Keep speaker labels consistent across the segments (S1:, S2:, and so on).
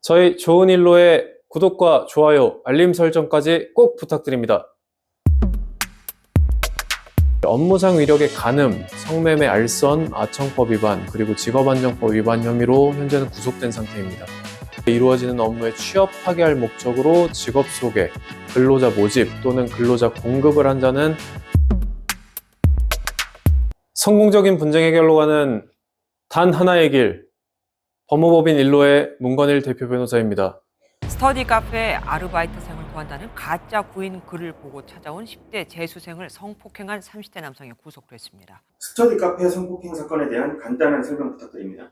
S1: 저희 좋은 일로의 구독과 좋아요, 알림 설정까지 꼭 부탁드립니다. 업무상 위력의 간음, 성매매 알선, 아청법 위반, 그리고 직업안정법 위반 혐의로 현재는 구속된 상태입니다. 이루어지는 업무에 취업하게 할 목적으로 직업 소개, 근로자 모집 또는 근로자 공급을 한 자는 성공적인 분쟁 해결로 가는 단 하나의 길, 법무법인 일로의 문건일 대표 변호사입니다.
S2: 스터디 카페에 아르바이트생을 구한다는 가짜 구인 글을 보고 찾아온 10대 재수생을 성폭행한 30대 남성이 구속됐습니다.
S3: 스터디 카페 성폭행 사건에 대한 간단한 설명 부탁드립니다.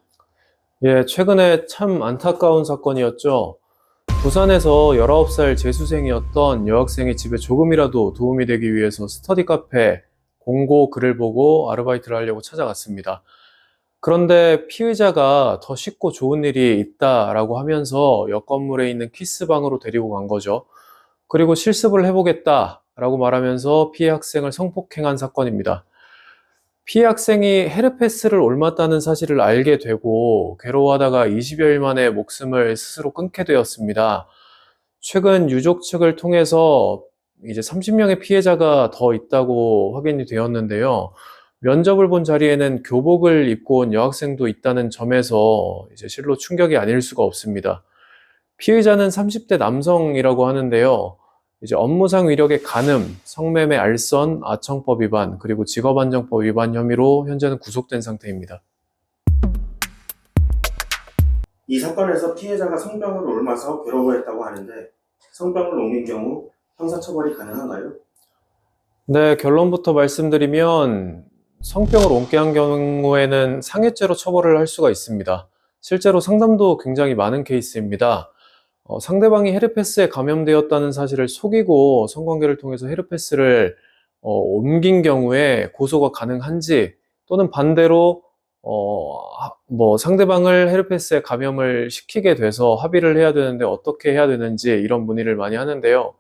S1: 예, 최근에 참 안타까운 사건이었죠. 부산에서 19살 재수생이었던 여학생이 집에 조금이라도 도움이 되기 위해서 스터디 카페 공고 글을 보고 아르바이트를 하려고 찾아갔습니다. 그런데 피의자가 더 쉽고 좋은 일이 있다라고 하면서 옆 건물에 있는 키스방으로 데리고 간 거죠. 그리고 실습을 해보겠다라고 말하면서 피해 학생을 성폭행한 사건입니다. 피해 학생이 헤르페스를 옮았다는 사실을 알게 되고 괴로워하다가 20여일 만에 목숨을 스스로 끊게 되었습니다. 최근 유족 측을 통해서 이제 30명의 피해자가 더 있다고 확인이 되었는데요. 면접을 본 자리에는 교복을 입고 온 여학생도 있다는 점에서 이제 실로 충격이 아닐 수가 없습니다. 피의자는 30대 남성이라고 하는데요. 이제 업무상 위력의 간음, 성매매 알선, 아청법 위반, 그리고 직업안정법 위반 혐의로 현재는 구속된 상태입니다.
S3: 이 사건에서 피해자가 성병을 옮아서 괴로워했다고 하는데 성병을 옮긴 경우 형사처벌이 가능한가요?
S1: 네, 결론부터 말씀드리면 성병을 옮게 한 경우에는 상해죄로 처벌을 할 수가 있습니다. 실제로 상담도 굉장히 많은 케이스입니다. 상대방이 헤르페스에 감염되었다는 사실을 속이고 성관계를 통해서 헤르페스를 옮긴 경우에 고소가 가능한지, 또는 반대로 상대방을 헤르페스에 감염을 시키게 돼서 합의를 해야 되는데 어떻게 해야 되는지 이런 문의를 많이 하는데요.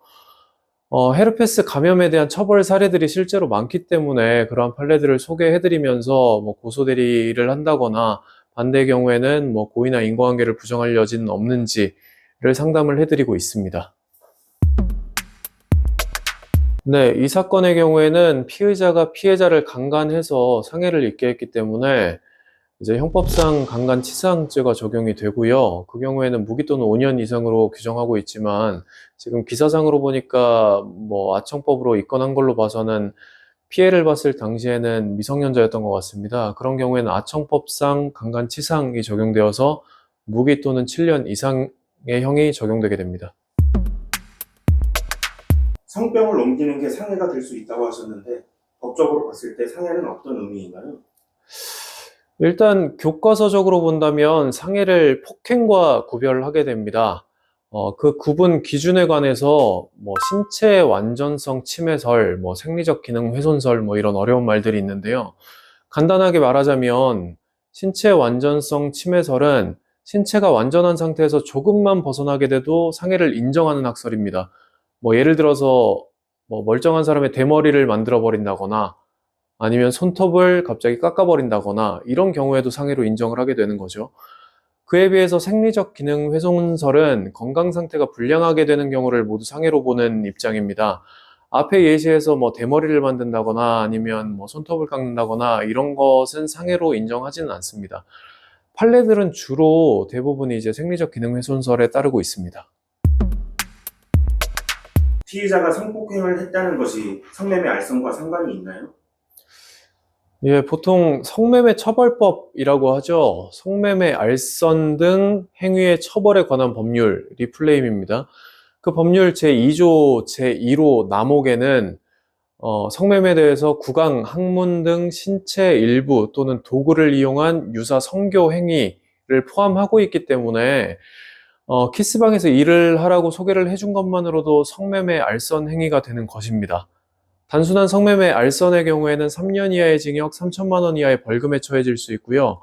S1: 헤르페스 감염에 대한 처벌 사례들이 실제로 많기 때문에 그러한 판례들을 소개해드리면서 고소 대리를 한다거나 반대의 경우에는 고의나 인과관계를 부정할 여지는 없는지를 상담을 해드리고 있습니다. 네, 이 사건의 경우에는 피의자가 피해자를 강간해서 상해를 입게 했기 때문에 이제 형법상 강간치사죄가 적용이 되고요. 그 경우에는 무기 또는 5년 이상으로 규정하고 있지만 지금 기사상으로 보니까 아청법으로 입건한 걸로 봐서는 피해를 봤을 당시에는 미성년자였던 것 같습니다. 그런 경우에는 아청법상 강간치사이 적용되어서 무기 또는 7년 이상의 형이 적용되게 됩니다.
S3: 성병을 옮기는 게 상해가 될 수 있다고 하셨는데 법적으로 봤을 때 상해는 어떤 의미인가요?
S1: 일단 교과서적으로 본다면 상해를 폭행과 구별하게 됩니다. 그 구분 기준에 관해서 신체 완전성 침해설, 생리적 기능 훼손설 이런 어려운 말들이 있는데요. 간단하게 말하자면 신체 완전성 침해설은 신체가 완전한 상태에서 조금만 벗어나게 돼도 상해를 인정하는 학설입니다. 예를 들어서 멀쩡한 사람의 대머리를 만들어 버린다거나 아니면 손톱을 갑자기 깎아버린다거나 이런 경우에도 상해로 인정을 하게 되는 거죠. 그에 비해서 생리적 기능 훼손설은 건강 상태가 불량하게 되는 경우를 모두 상해로 보는 입장입니다. 앞에 예시에서 대머리를 만든다거나 아니면 손톱을 깎는다거나 이런 것은 상해로 인정하지는 않습니다. 판례들은 주로 대부분이 이제 생리적 기능 훼손설에 따르고 있습니다.
S3: 피의자가 성폭행을 했다는 것이 성매매 알선과 상관이 있나요?
S1: 예, 보통 성매매 처벌법이라고 하죠. 성매매 알선 등 행위의 처벌에 관한 법률 리플레임입니다. 그 법률 제2조 제1호 남옥에는 성매매에 대해서 구강, 항문 등 신체 일부 또는 도구를 이용한 유사 성교 행위를 포함하고 있기 때문에 키스방에서 일을 하라고 소개를 해준 것만으로도 성매매 알선 행위가 되는 것입니다. 단순한 성매매 알선의 경우에는 3년 이하의 징역 3천만 원 이하의 벌금에 처해질 수 있고요.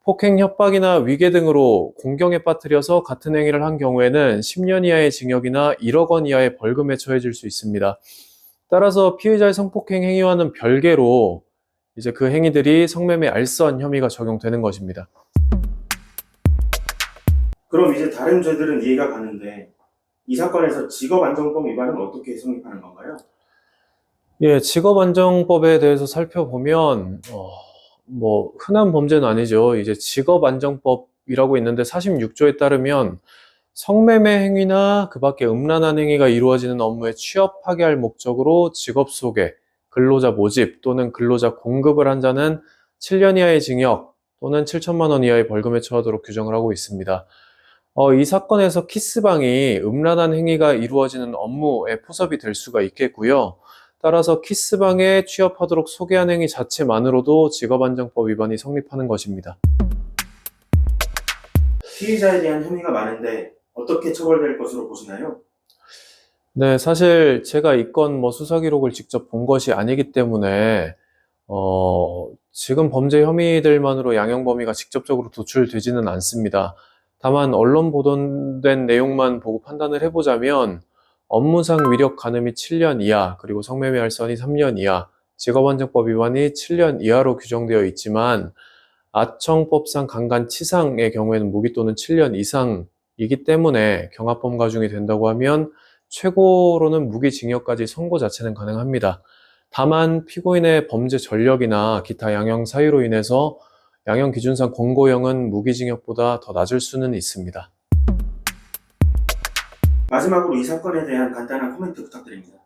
S1: 폭행, 협박이나 위계 등으로 공경에 빠뜨려서 같은 행위를 한 경우에는 10년 이하의 징역이나 1억 원 이하의 벌금에 처해질 수 있습니다. 따라서 피의자의 성폭행 행위와는 별개로 이제 그 행위들이 성매매 알선 혐의가 적용되는 것입니다.
S3: 그럼 이제 다른 죄들은 이해가 가는데 이 사건에서 직업안정법 위반은 어떻게 성립하는 건가요?
S1: 예, 직업안정법에 대해서 살펴보면, 흔한 범죄는 아니죠. 이제 직업안정법이라고 있는데 46조에 따르면 성매매 행위나 그 밖에 음란한 행위가 이루어지는 업무에 취업하게 할 목적으로 직업 소개, 근로자 모집 또는 근로자 공급을 한 자는 7년 이하의 징역 또는 7천만 원 이하의 벌금에 처하도록 규정을 하고 있습니다. 이 사건에서 키스방이 음란한 행위가 이루어지는 업무에 포섭이 될 수가 있겠고요. 따라서 키스방에 취업하도록 소개한 행위 자체만으로도 직업안정법 위반이 성립하는 것입니다.
S3: 피해자에 대한 혐의가 많은데 어떻게 처벌될 것으로 보시나요?
S1: 네, 사실 제가 이 건 수사 기록을 직접 본 것이 아니기 때문에 지금 범죄 혐의들만으로 양형 범위가 직접적으로 도출되지는 않습니다. 다만 언론 보도된 내용만 보고 판단을 해보자면 업무상 위력 가늠이 7년 이하, 그리고 성매매 할선이 3년 이하, 직업안정법 위반이 7년 이하로 규정되어 있지만 아청법상 강간치상의 경우에는 무기 또는 7년 이상이기 때문에 경합범 가중이 된다고 하면 최고로는 무기징역까지 선고 자체는 가능합니다. 다만 피고인의 범죄 전력이나 기타 양형 사유로 인해서 양형 기준상 권고형은 무기징역보다 더 낮을 수는 있습니다.
S3: 마지막으로 이 사건에 대한 간단한 코멘트 부탁드립니다.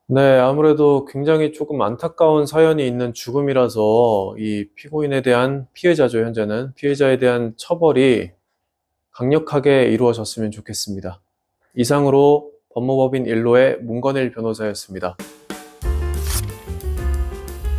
S1: 네, 아무래도 굉장히 조금 안타까운 사연이 있는 죽음이라서 이 피고인에 대한 피해자죠, 현재는. 피해자에 대한 처벌이 강력하게 이루어졌으면 좋겠습니다. 이상으로 법무법인 일로의 문건일 변호사였습니다.